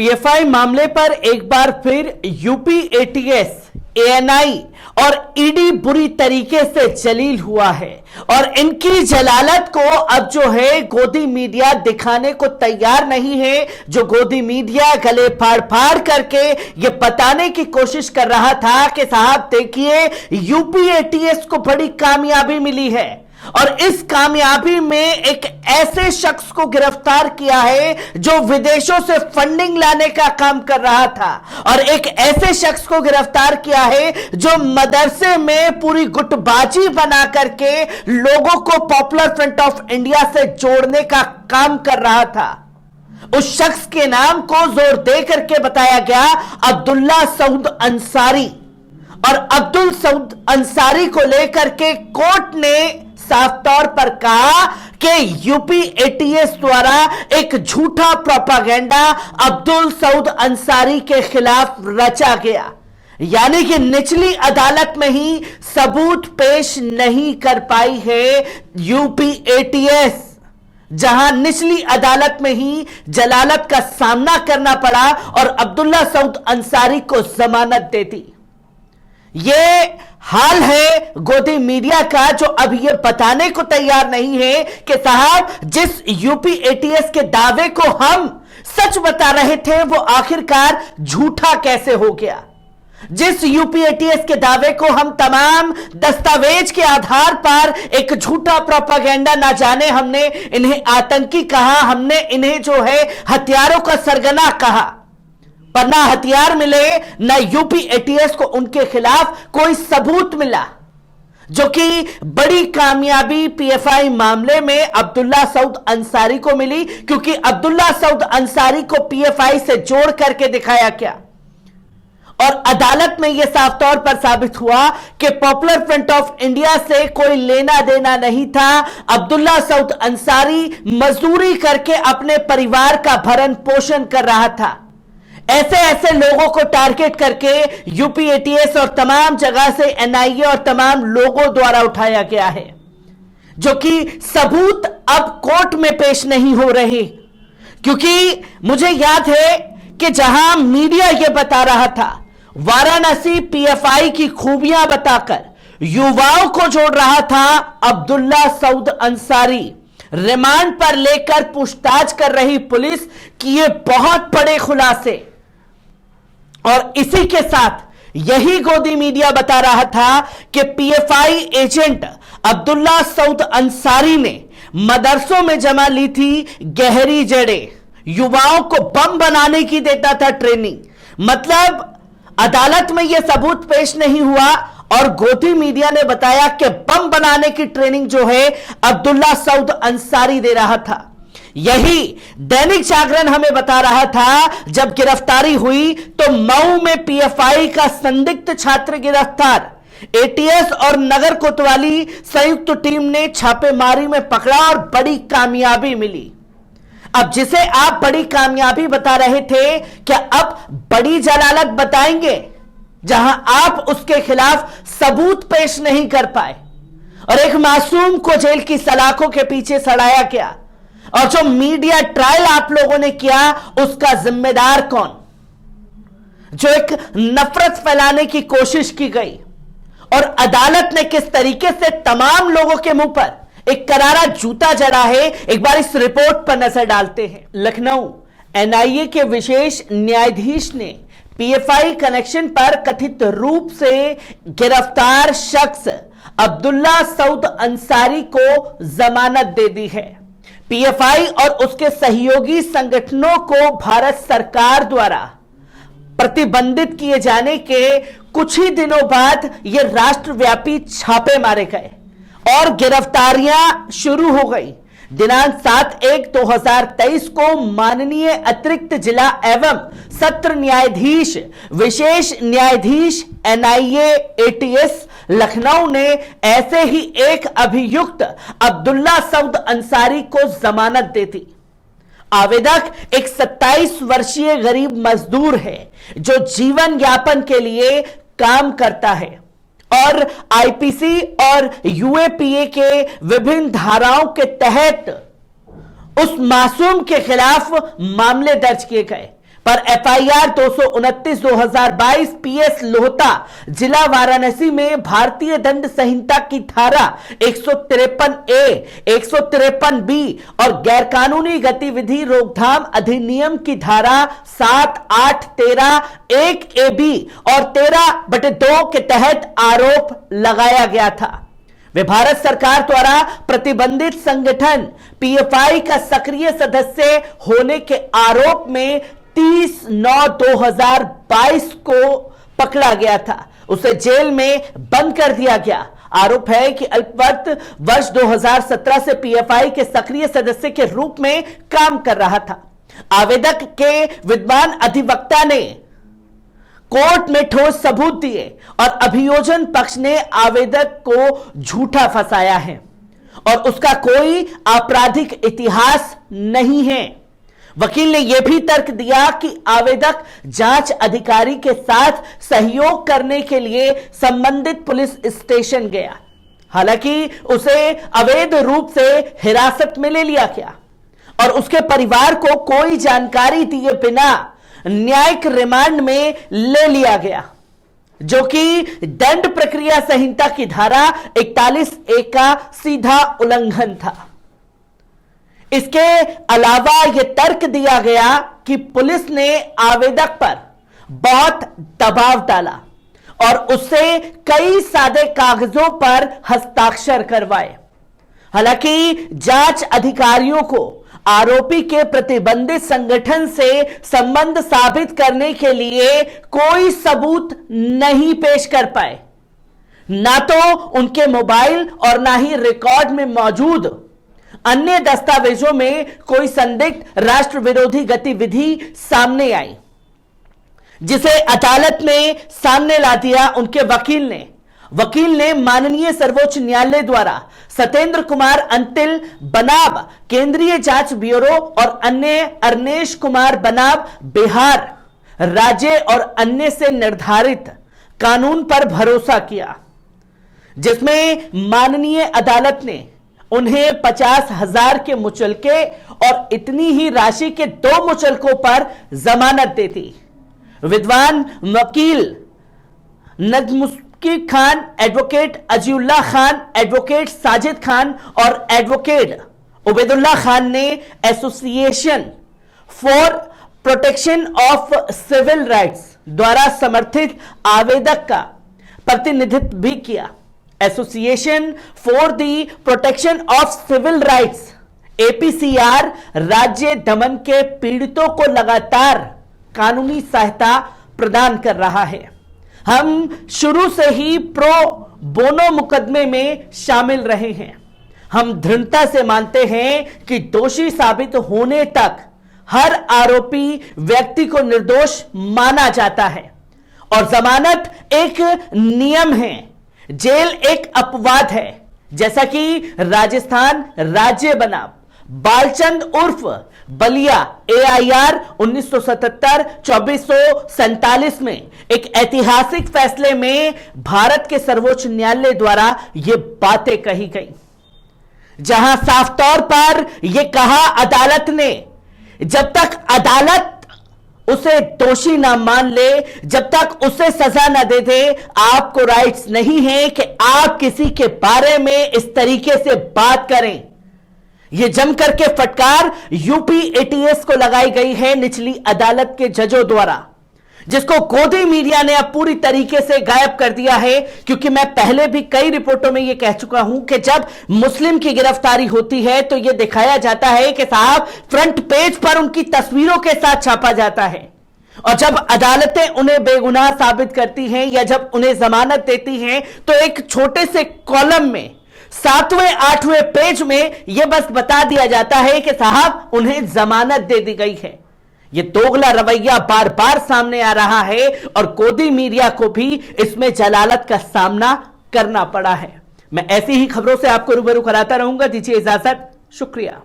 PFI मामले पर एक बार फिर यूपी एटीएस, एएनआई और ईडी बुरी तरीके से जलील हुआ है और इनकी जलालत को अब जो है गोदी मीडिया दिखाने को तैयार नहीं है। जो गोदी मीडिया गले फाड़ फाड़ करके ये बताने की कोशिश कर रहा था कि साहब देखिए यूपी एटीएस को बड़ी कामयाबी मिली है और इस कामयाबी में एक ऐसे शख्स को गिरफ्तार किया है जो विदेशों से फंडिंग लाने का काम कर रहा था और एक ऐसे शख्स को गिरफ्तार किया है जो मदरसे में पूरी गुटबाजी बना करके लोगों को पॉपुलर फ्रंट ऑफ इंडिया से जोड़ने का काम कर रहा था। उस शख्स के नाम को जोर दे करके बताया गया अब्दुल्ला सऊद अंसारी और अब्दुल सऊद अंसारी को लेकर के कोर्ट ने साफ तौर पर कहा कि यूपी एटीएस द्वारा एक झूठा प्रोपागेंडा अब्दुल सऊद अंसारी के खिलाफ रचा गया, यानी कि निचली अदालत में ही सबूत पेश नहीं कर पाई है यूपी एटीएस, जहां निचली अदालत में ही जलालत का सामना करना पड़ा और अब्दुल्ला सऊद अंसारी को जमानत दे दी। यह हाल है गोदी मीडिया का जो अब यह बताने को तैयार नहीं है कि साहब जिस यूपी एटीएस के दावे को हम सच बता रहे थे वो आखिरकार झूठा कैसे हो गया। जिस यूपी एटीएस के दावे को हम तमाम दस्तावेज के आधार पर एक झूठा प्रोपागेंडा, ना जाने हमने इन्हें आतंकी कहा, हमने इन्हें जो है हथियारों का सरगना कहा, पर ना हथियार मिले ना यूपी एटीएस को उनके खिलाफ कोई सबूत मिला, जो कि बड़ी कामयाबी पीएफआई मामले में अब्दुल्ला सऊद अंसारी को मिली, क्योंकि अब्दुल्ला सऊद अंसारी को पीएफआई से जोड़ करके दिखाया गया और अदालत में यह साफ तौर पर साबित हुआ कि पॉपुलर फ्रंट ऑफ इंडिया से कोई लेना देना नहीं था। अब्दुल्ला सऊद अंसारी मजदूरी करके अपने परिवार का भरण पोषण कर रहा था। ऐसे ऐसे लोगों को टारगेट करके यूपी एटीएस और तमाम जगह से एनआईए और तमाम लोगों द्वारा उठाया गया है, जो कि सबूत अब कोर्ट में पेश नहीं हो रहे, क्योंकि मुझे याद है कि जहां मीडिया यह बता रहा था वाराणसी पीएफआई की खूबियां बताकर युवाओं को जोड़ रहा था, अब्दुल्ला सऊद अंसारी रिमांड पर लेकर पूछताछ कर रही पुलिस किए बहुत बड़े खुलासे और इसी के साथ यही गोदी मीडिया बता रहा था कि पीएफआई एजेंट अब्दुल्ला सऊद अंसारी ने मदरसों में जमा ली थी गहरी जड़ें, युवाओं को बम बनाने की देता था ट्रेनिंग। मतलब अदालत में यह सबूत पेश नहीं हुआ और गोदी मीडिया ने बताया कि बम बनाने की ट्रेनिंग जो है अब्दुल्ला सऊद अंसारी दे रहा था। यही दैनिक जागरण हमें बता रहा था जब गिरफ्तारी हुई तो मऊ में पीएफआई का संदिग्ध छात्र गिरफ्तार, एटीएस और नगर कोतवाली संयुक्त टीम ने छापेमारी में पकड़ा और बड़ी कामयाबी मिली। अब जिसे आप बड़ी कामयाबी बता रहे थे, क्या अब बड़ी जलालत बताएंगे जहां आप उसके खिलाफ सबूत पेश नहीं कर पाए और एक मासूम को जेल की सलाखों के पीछे सड़ाया गया और जो मीडिया ट्रायल आप लोगों ने किया उसका जिम्मेदार कौन? जो एक नफरत फैलाने की कोशिश की गई और अदालत ने किस तरीके से तमाम लोगों के मुंह पर एक करारा जूता जड़ा है, एक बार इस रिपोर्ट पर नजर डालते हैं। लखनऊ एनआईए के विशेष न्यायाधीश ने पीएफआई कनेक्शन पर कथित रूप से गिरफ्तार शख्स अब्दुल्ला सऊद अंसारी को जमानत दे दी है। पीएफआई और उसके सहयोगी संगठनों को भारत सरकार द्वारा प्रतिबंधित किए जाने के कुछ ही दिनों बाद ये राष्ट्रव्यापी छापे मारे गए और गिरफ्तारियां शुरू हो गई। दिनांक 7/1/2023 को माननीय अतिरिक्त जिला एवं सत्र न्यायाधीश विशेष न्यायाधीश एनआईए एटीएस लखनऊ ने ऐसे ही एक अभियुक्त अब्दुल्ला सऊद अंसारी को जमानत दे दी। आवेदक एक 27 वर्षीय गरीब मजदूर है जो जीवन यापन के लिए काम करता है और आईपीसी और यूएपीए के विभिन्न धाराओं के तहत उस मासूम के खिलाफ मामले दर्ज किए गए। पर एफआईआर 229/2022 पीएस लोहता जिला वाराणसी में भारतीय दंड संहिता की धारा 153A, 153B और गैरकानूनी गतिविधि रोकथाम अधिनियम की धारा 7, 8, 13, 1AB और 13/2 के तहत आरोप लगाया गया था। वे भारत सरकार द्वारा प्रतिबंधित संगठन पीएफआई का सक्रिय सदस्य होने के आरोप में 30/9/2022 को पकड़ा गया था। उसे जेल में बंद कर दिया गया। आरोप है कि अल्पवक्त वर्ष 2017 से पीएफआई के सक्रिय सदस्य के रूप में काम कर रहा था। आवेदक के विद्वान अधिवक्ता ने कोर्ट में ठोस सबूत दिए और अभियोजन पक्ष ने आवेदक को झूठा फंसाया है और उसका कोई आपराधिक इतिहास नहीं है। वकील ने यह भी तर्क दिया कि आवेदक जांच अधिकारी के साथ सहयोग करने के लिए संबंधित पुलिस स्टेशन गया, हालांकि उसे अवैध रूप से हिरासत में ले लिया गया और उसके परिवार को कोई जानकारी दिए बिना न्यायिक रिमांड में ले लिया गया, जो कि दंड प्रक्रिया संहिता की धारा 41A का सीधा उल्लंघन था। इसके अलावा यह तर्क दिया गया कि पुलिस ने आवेदक पर बहुत दबाव डाला और उससे कई सादे कागजों पर हस्ताक्षर करवाए। हालांकि जांच अधिकारियों को आरोपी के प्रतिबंधित संगठन से संबंध साबित करने के लिए कोई सबूत नहीं पेश कर पाए, ना तो उनके मोबाइल और ना ही रिकॉर्ड में मौजूद अन्य दस्तावेजों में कोई संदिग्ध राष्ट्र विरोधी गतिविधि सामने आई, जिसे अदालत ने सामने ला दिया। उनके वकील ने माननीय सर्वोच्च न्यायालय द्वारा सत्येंद्र कुमार अंतिल बनाम केंद्रीय जांच ब्यूरो और अन्य अरनेश कुमार बनाम बिहार राज्य और अन्य से निर्धारित कानून पर भरोसा किया, जिसमें माननीय अदालत ने उन्हें 50,000 के मुचलके और इतनी ही राशि के 2 मुचलकों पर जमानत दे दी। विद्वान वकील नजमुकी खान, एडवोकेट अजीउल्ला खान, एडवोकेट साजिद खान और एडवोकेट उबैदुल्ला खान ने association for protection of civil rights द्वारा समर्थित आवेदक का प्रतिनिधित्व भी किया। Association for the protection of civil rights APCR राज्य दमन के पीड़ितों को लगातार कानूनी सहायता प्रदान कर रहा है। हम शुरू से ही प्रो बोनो मुकदमे में शामिल रहे हैं। हम दृढ़ता से मानते हैं कि दोषी साबित होने तक हर आरोपी व्यक्ति को निर्दोष माना जाता है और जमानत एक नियम है, जेल एक अपवाद है। जैसा कि राजस्थान राज्य बनाम बालचंद उर्फ बलिया AIR 1977 2447 में एक ऐतिहासिक फैसले में भारत के सर्वोच्च न्यायालय द्वारा यह बातें कही गई, जहां साफ तौर पर यह कहा अदालत ने, जब तक अदालत उसे दोषी ना मान ले, जब तक उसे सजा ना दे दे, आपको राइट्स नहीं है कि आप किसी के बारे में इस तरीके से बात करें। यह जमकर के फटकार यूपी ATS को लगाई गई है निचली अदालत के जजों द्वारा, जिसको गोदी मीडिया ने अब पूरी तरीके से गायब कर दिया है। क्योंकि मैं पहले भी कई रिपोर्टों में यह कह चुका हूं कि जब मुस्लिम की गिरफ्तारी होती है तो यह दिखाया जाता है कि साहब फ्रंट पेज पर उनकी तस्वीरों के साथ छापा जाता है, और जब अदालतें उन्हें बेगुनाह साबित करती हैं या जब उन्हें जमानत देती हैं तो एक छोटे से कॉलम में 7वें 8वें पेज में यह बस बता दिया जाता है कि साहब उन्हें जमानत दे दी गई है। यह दोगला रवैया बार बार सामने आ रहा है और गोदी मीडिया को भी इसमें जलालत का सामना करना पड़ा है। मैं ऐसी ही खबरों से आपको रूबरू कराता रहूंगा। दीजिए इजाजत, शुक्रिया।